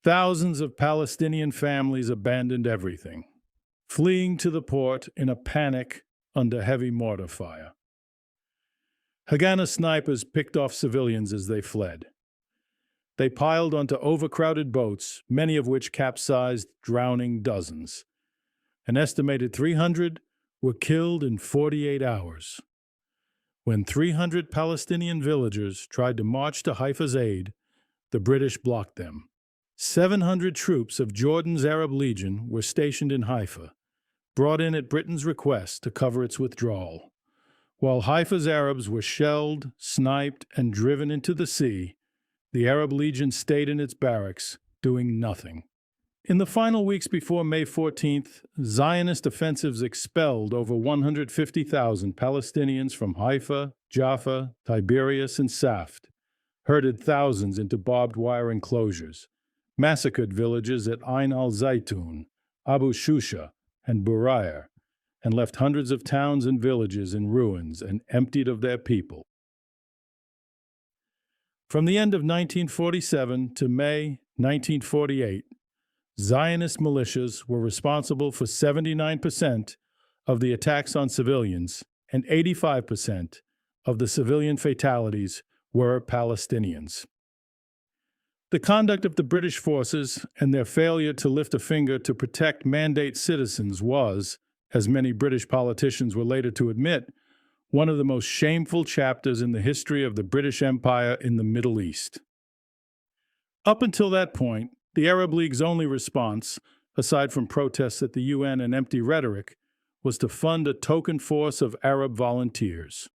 Thousands of Palestinian families abandoned everything, fleeing to the port in a panic under heavy mortar fire. Haganah snipers picked off civilians as they fled. They piled onto overcrowded boats, many of which capsized, drowning dozens. An estimated 300 were killed in 48 hours. When 300 Palestinian villagers tried to march to Haifa's aid, the British blocked them. 700 troops of Jordan's Arab Legion were stationed in Haifa, brought in at Britain's request to cover its withdrawal. While Haifa's Arabs were shelled, sniped, and driven into the sea, the Arab Legion stayed in its barracks, doing nothing. In the final weeks before May 14th, Zionist offensives expelled over 150,000 Palestinians from Haifa, Jaffa, Tiberias, and Saft, herded thousands into barbed wire enclosures, massacred villages at Ain al-Zaytun, Abu Shusha, and Burayr, and left hundreds of towns and villages in ruins and emptied of their people. From the end of 1947 to May 1948, Zionist militias were responsible for 79% of the attacks on civilians, and 85% of the civilian fatalities were Palestinians. The conduct of the British forces and their failure to lift a finger to protect mandate citizens was, as many British politicians were later to admit, one of the most shameful chapters in the history of the British Empire in the Middle East. Up until that point, the Arab League's only response, aside from protests at the UN and empty rhetoric, was to fund a token force of Arab volunteers.